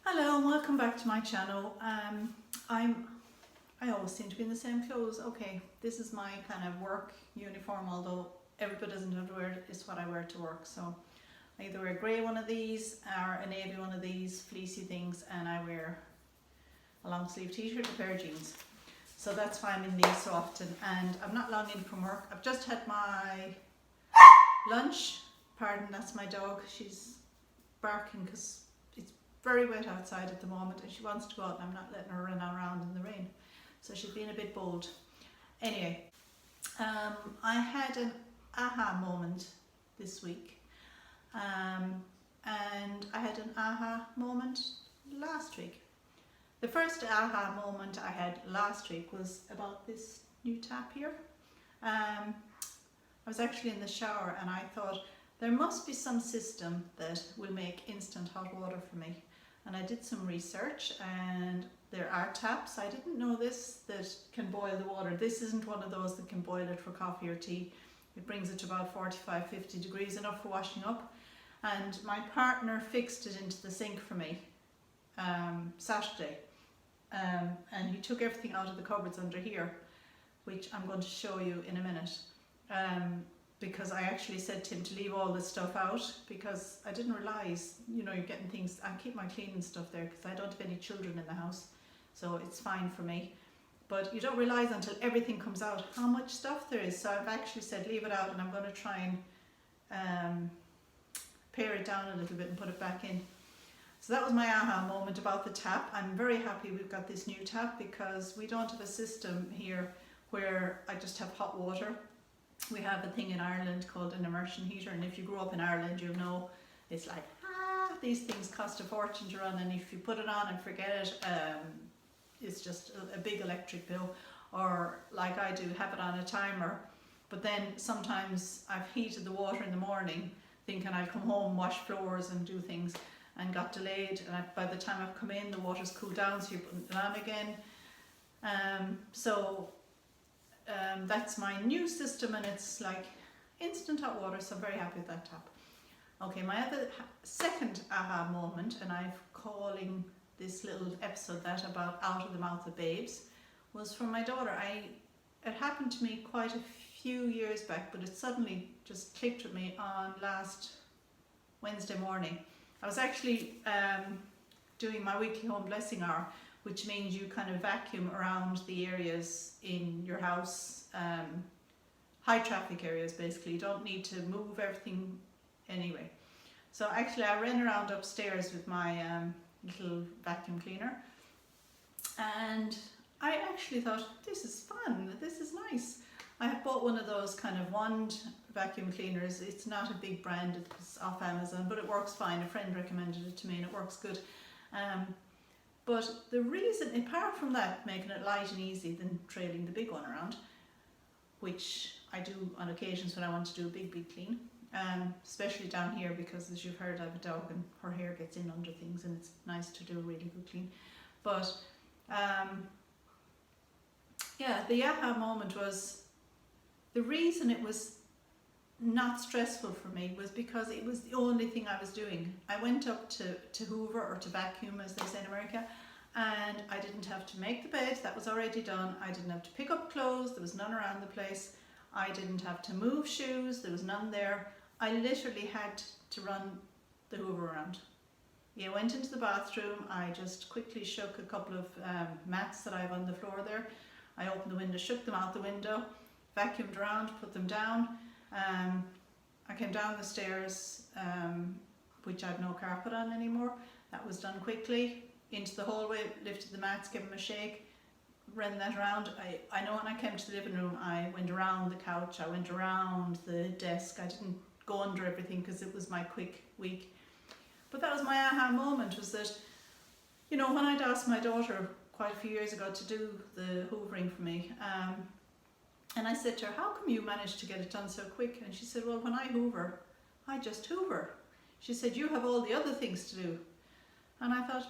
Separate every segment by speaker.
Speaker 1: Hello and welcome back to my channel. I always seem to be in the same clothes. Okay, this is my kind of work uniform, although everybody doesn't have to wear it. It's what I wear to work. So I either wear a grey one of these or a navy one of these fleecy things, and I wear a long sleeve t-shirt and a pair of jeans. So that's why I'm in these so often, and I'm not long in from work. I've just had my lunch. Pardon, that's my dog. She's barking because it's very wet outside at the moment and she wants to go out, and I'm not letting her run around in the rain. So she's being a bit bold. Anyway, I had an aha moment this week, and I had an aha moment last week. The first aha moment I had last week was about this new tap here. I was actually in the shower and I thought there must be some system that will make instant hot water for me. And I did some research, and there are taps, I didn't know this, that can boil the water. This isn't one of those that can boil it for coffee or tea. It brings it to about 45-50 degrees, enough for washing up. And my partner fixed it into the sink for me Saturday. And he took everything out of the cupboards under here, which I'm going to show you in a minute. Because I actually said to him to leave all this stuff out, because I didn't realise, you're getting things. I keep my cleaning stuff there because I don't have any children in the house, so it's fine for me. But you don't realise until everything comes out how much stuff there is. So I've actually said leave it out, and I'm going to try and pare it down a little bit and put it back in. So that was my aha moment about the tap. I'm very happy we've got this new tap, because we don't have a system here where I just have hot water. We have a thing in Ireland called an immersion heater, and if you grew up in Ireland you'll know it's like, these things cost a fortune to run, and if you put it on and forget it, it's just a big electric bill. Or like I do, have it on a timer, but then sometimes I've heated the water in the morning thinking I'll come home, wash floors and do things, and got delayed, and by the time I've come in the water's cooled down, so you're putting it on again. That's my new system, and it's like instant hot water, so I'm very happy with that tap. Okay, my other second aha moment, and I'm calling this little episode that about out of the mouth of babes, was from my daughter. It happened to me quite a few years back, but it suddenly just clicked with me on last Wednesday morning. I was actually doing my weekly home blessing hour, which means you kind of vacuum around the areas in your house, high traffic areas basically. You don't need to move everything anyway. So actually I ran around upstairs with my little vacuum cleaner, and I actually thought, this is fun, this is nice. I have bought one of those kind of wand vacuum cleaners. It's not a big brand, it's off Amazon, but it works fine. A friend recommended it to me and it works good. But the reason, apart from that, making it light and easy than trailing the big one around, which I do on occasions when I want to do a big clean, especially down here, because as you've heard I have a dog and her hair gets in under things and it's nice to do a really good clean. But yeah, the aha moment was, the reason it was not stressful for me was because it was the only thing I was doing. I went up to Hoover, or to vacuum as they say in America, and I didn't have to make the bed, that was already done. I didn't have to pick up clothes, there was none around the place. I didn't have to move shoes, there was none there. I literally had to run the Hoover around. Yeah, I went into the bathroom, I just quickly shook a couple of mats that I have on the floor there. I opened the window, shook them out the window, vacuumed around, put them down. I came down the stairs, which I had no carpet on anymore. That was done quickly. Into the hallway, lifted the mats, gave them a shake, ran that around. I know when I came to the living room, I went around the couch, I went around the desk. I didn't go under everything because it was my quick week. But that was my aha moment, was that, when I'd asked my daughter quite a few years ago to do the hoovering for me, and I said to her, how come you managed to get it done so quick? And she said, well, when I hoover, I just hoover. She said, you have all the other things to do. And I thought,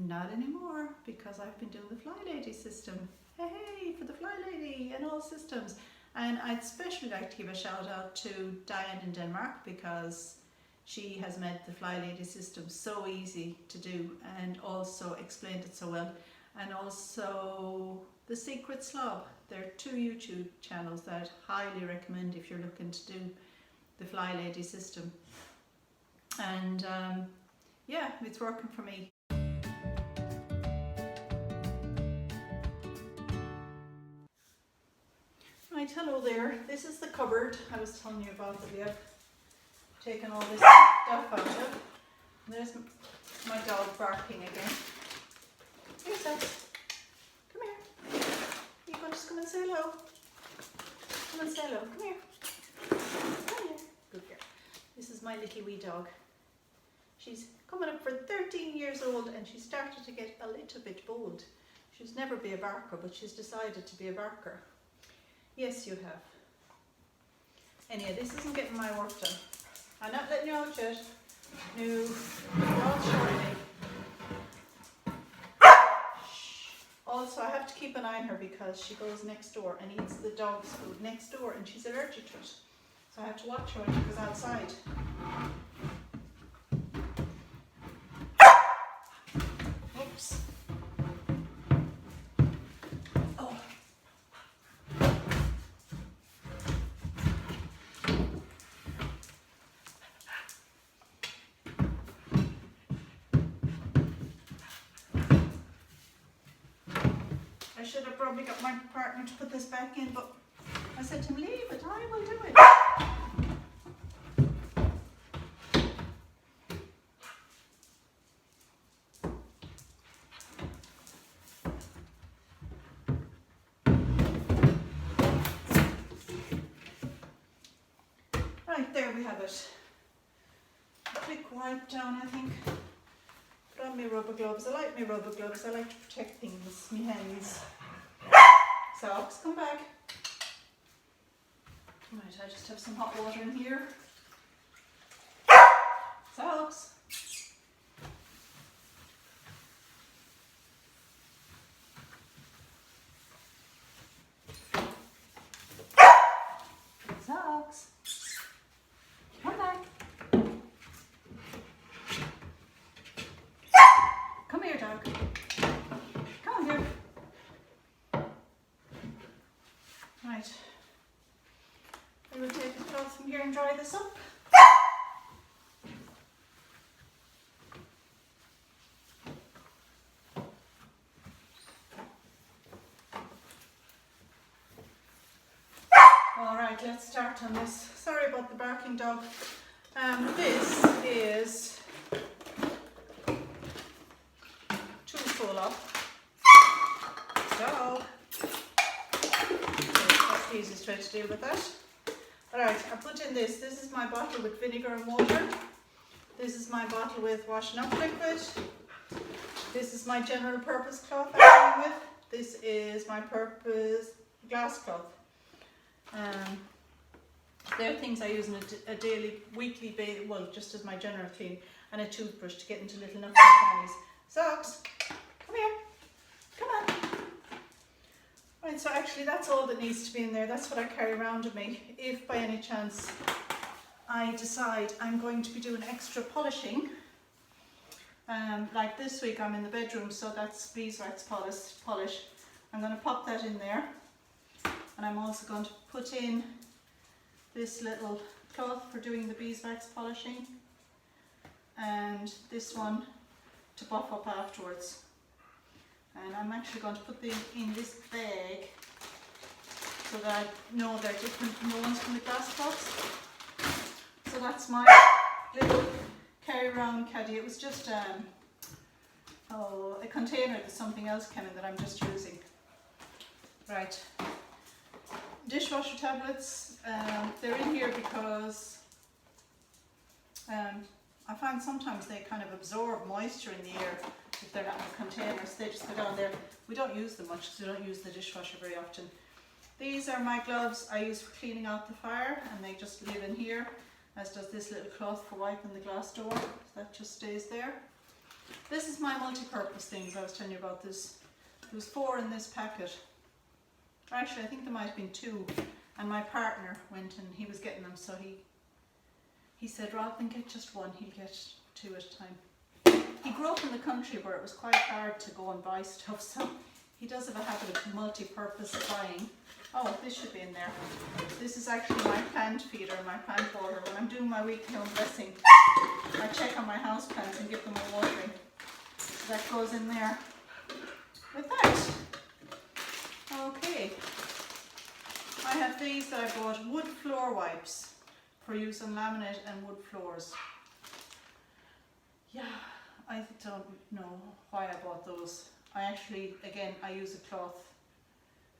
Speaker 1: not anymore, because I've been doing the Fly Lady system. Hey, for the Fly Lady and all systems. And I'd especially like to give a shout out to Diane in Denmark, because She has made the Fly Lady system so easy to do and also explained it so well. And also The Secret Slob. There are 2 YouTube channels that I highly recommend if you're looking to do the Fly Lady system. And yeah, it's working for me. Right, hello there. This is the cupboard I was telling you about that we have taken all this stuff out of. And there's my dog barking again. Here, Sex. Come here. You can just come and say hello. Come and say hello. Come here. Come here. Good girl. This is my little wee dog. She's coming up for 13 years old and she started to get a little bit bold. She was never be a barker, but she's decided to be a barker. Yes, you have. Anyhow, this isn't getting my work done. I'm not letting you out yet. No, not shortly. Also, I have to keep an eye on her because she goes next door and eats the dog's food next door and she's allergic to it. So I have to watch her when she goes outside. Oops. Oh. I should have probably got my partner to put this back in, but I said to him, leave it, I will do it. Right, there we have it. A quick wipe down, I think. Put on my rubber gloves. I like my rubber gloves. I like to protect things, my hands. Socks, come back. Right, I just have some hot water in here. Socks. Socks. Come back. Come here, dog. Come on here. Right. I will take the cloth from here and dry this up. Alright, let's start on this. Sorry about the barking dog. This is 2 full up. So, that's the easiest way to deal with that. Alright, I put in this. This is my bottle with vinegar and water. This is my bottle with washing up liquid. This is my general purpose cloth I'm going with. This is my purpose glass cloth. They're things I use on a daily, weekly basis, well, just as my general clean, and a toothbrush to get into little nooks and crannies. Socks, come here, come on. Right, so actually that's all that needs to be in there. That's what I carry around with me. If by any chance I decide I'm going to be doing extra polishing, like this week I'm in the bedroom, so that's beeswax polish. I'm going to pop that in there. And I'm also going to put in this little cloth for doing the beeswax polishing and this one to buff up afterwards. And I'm actually going to put them in this bag so that I know they're different from the ones from the glass cloths. So that's my little carry around caddy. It was just a container that something else came in that I'm just using. Right. Dishwasher tablets, they're in here because I find sometimes they kind of absorb moisture in the air if they're not in the containers. They just go down there. We don't use them much because we don't use the dishwasher very often. These are my gloves I use for cleaning out the fire, and they just live in here, as does this little cloth for wiping the glass door. So that just stays there. This is my multi-purpose things I was telling you about. This. There was 4 in this packet. Actually, I think there might have been 2, and my partner went and he was getting them, so he said rather than get just one, he'll get 2 at a time. He grew up in the country where it was quite hard to go and buy stuff, so he does have a habit of multi-purpose buying. Oh, this should be in there. This is actually my plant feeder, my plant water. When I'm doing my weekly home blessing, I check on my house plants and give them a watering. So that goes in there with that. Okay. I have these that I bought, wood floor wipes for use on laminate and wood floors. Yeah, I don't know why I bought those. I actually, again, I use a cloth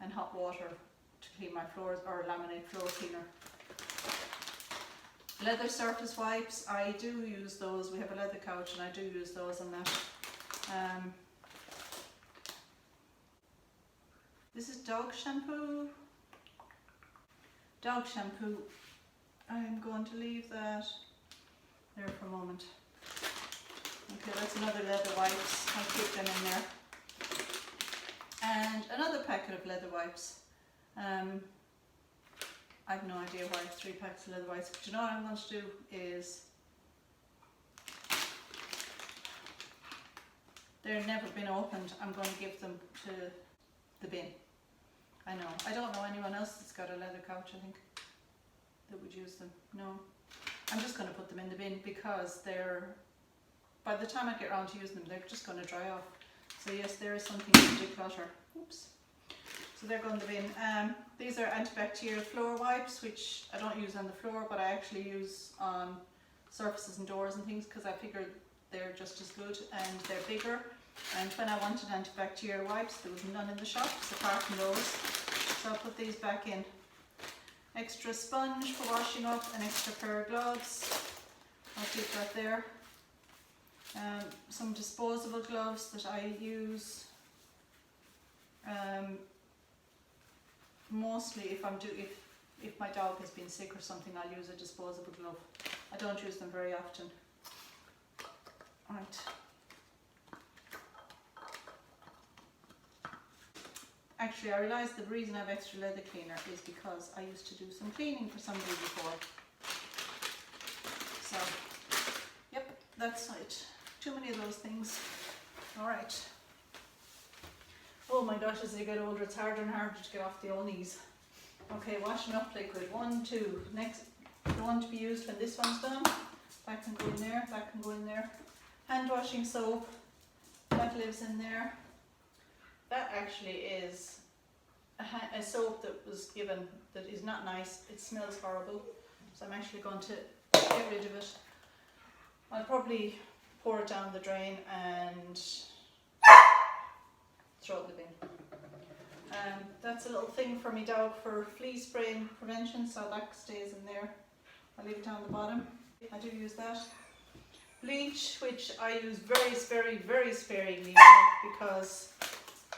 Speaker 1: and hot water to clean my floors, or laminate floor cleaner. Leather surface wipes, I do use those. We have a leather couch and I do use those on that. This is dog shampoo. Dog shampoo. I'm going to leave that there for a moment. Okay, that's another leather wipes. I'll keep them in there. And another packet of leather wipes. I have no idea why it's 3 packs of leather wipes, but you know what I'm going to do is, they've never been opened. I'm going to give them to the bin. I know. I don't know anyone else that's got a leather couch, I think, that would use them. No. I'm just going to put them in the bin because they're, by the time I get around to using them, they're just going to dry off. So yes, there is something to declutter. Oops. So they're going to the bin. These are antibacterial floor wipes, which I don't use on the floor, but I actually use on surfaces and doors and things because I figured they're just as good and they're bigger. And when I wanted antibacterial wipes, there was none in the shops apart from those. So I'll put these back in. Extra sponge for washing up, an extra pair of gloves. I'll keep that there. Some disposable gloves that I use. Mostly if my dog has been sick or something, I'll use a disposable glove. I don't use them very often. Right. Actually, I realised the reason I have extra leather cleaner is because I used to do some cleaning for somebody before. So, yep, that's it. Too many of those things. Alright. Oh my gosh, as you get older, it's harder and harder to get off the old knees. Okay, washing up liquid. 1, 2. Next, the one to be used when this one's done. That can go in there, that can go in there. Hand washing soap. That lives in there. That actually is a soap that was given that is not nice. It smells horrible. So I'm actually going to get rid of it. I'll probably pour it down the drain and throw it in the bin. That's a little thing for me dog for flea spraying prevention, so that stays in there. I'll leave it down the bottom. I do use that. Bleach, which I use very sparingly now, because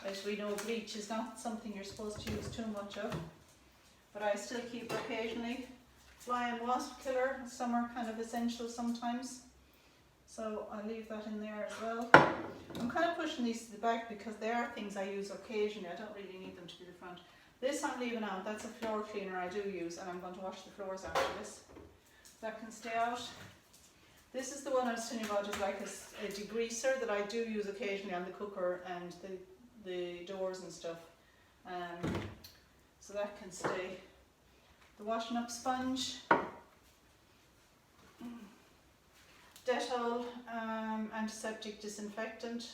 Speaker 1: as we know, bleach is not something you're supposed to use too much of, but I still keep occasionally. Fly and wasp killer, some are kind of essential sometimes, so I'll leave that in there as well. I'm kind of pushing these to the back because they are things I use occasionally. I don't really need them to be the front. This I'm leaving out. That's a floor cleaner I do use, and I'm going to wash the floors after this. That can stay out. This is the one I was telling you about. It's like a degreaser that I do use occasionally on the cooker and the doors and stuff. So that can stay. The washing up sponge. Dettol, antiseptic disinfectant.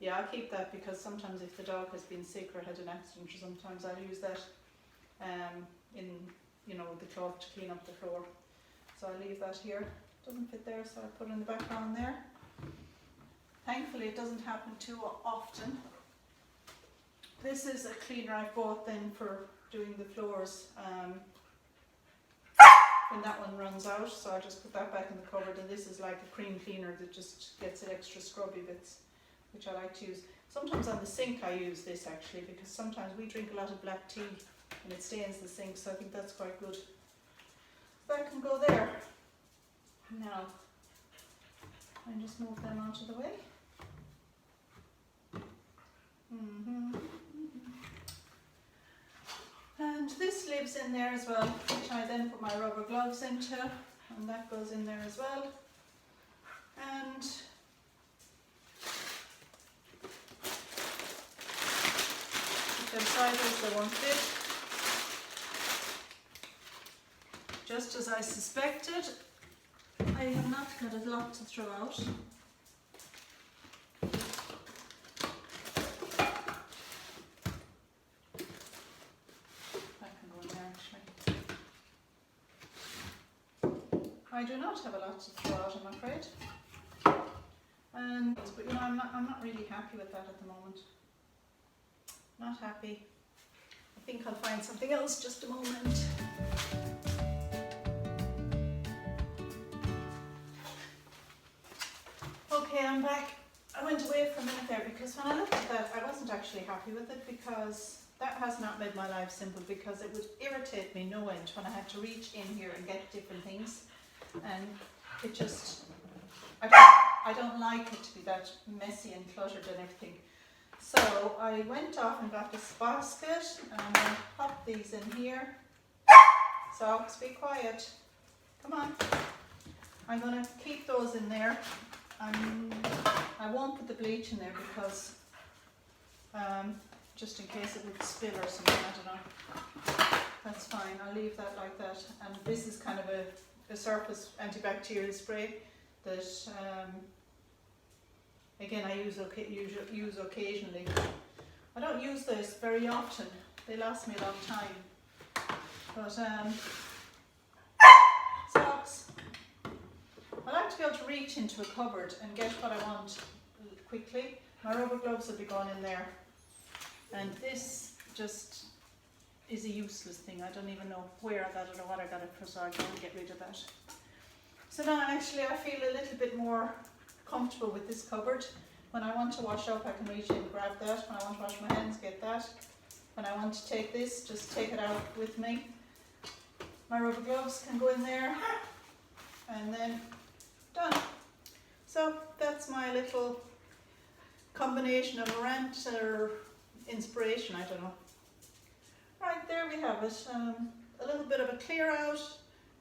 Speaker 1: Yeah, I'll keep that because sometimes if the dog has been sick or had an accident, or sometimes I'll use that in, you know, the cloth to clean up the floor. So I'll leave that here. Doesn't fit there, so I put it in the background there. Thankfully it doesn't happen too often. This is a cleaner I bought then for doing the floors when that one runs out, so I just put that back in the cupboard, and this is like a cream cleaner that just gets the extra scrubby bits, which I like to use. Sometimes on the sink I use this actually, because sometimes we drink a lot of black tea and it stains the sink, so I think that's quite good. That can go there. Now, I just move them out of the way. And this lives in there as well, which I then put my rubber gloves into. I'll and that goes in there as well. And them sideways, they won't fit. Just as I suspected, I have not got a lot to throw out. I do not have a lot to throw out, I'm afraid. And but you know, I'm not really happy with that at the moment. Not happy. I think I'll find something else. Just a moment. Okay, I'm back. I went away for a minute there because when I looked at that, I wasn't actually happy with it, because that has not made my life simple, because it would irritate me no end when I had to reach in here and get different things. And it just, I don't like it to be that messy and cluttered and everything. So I went off and got this basket, and I'm going to pop these in here. Socks, be quiet. Come on. I'm going to keep those in there. I won't put the bleach in there because just in case it would spill or something, I don't know. That's fine, I'll leave that like that. And this is kind of a surface antibacterial spray that again I use occasionally. I don't use this very often, they last me a long time. But socks. I like to be able to reach into a cupboard and get what I want quickly. My rubber gloves will be gone in there. And this just is a useless thing. I don't even know where I got it or what I got it for, so I'm going to get rid of that. So now actually I feel a little bit more comfortable with this cupboard. When I want to wash up, I can reach in and grab that. When I want to wash my hands, get that. When I want to take this, just take it out with me. My rubber gloves can go in there. And then done. So that's my little combination of a rant or inspiration, I don't know. Right, there we have it. A little bit of a clear out,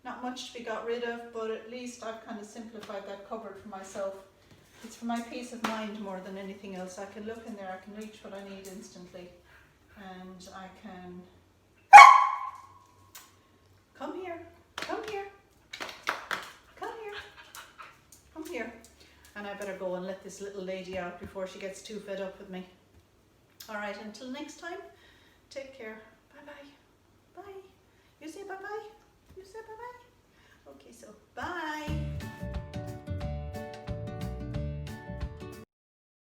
Speaker 1: not much to be got rid of, but at least I've kind of simplified that cupboard for myself. It's for my peace of mind more than anything else. I can look in there, I can reach what I need instantly, and I can come here, come here, come here, come here. And I better go and let this little lady out before she gets too fed up with me. Alright, until next time, take care. Bye-bye. Bye. You say bye-bye? You say bye-bye? Okay, so bye.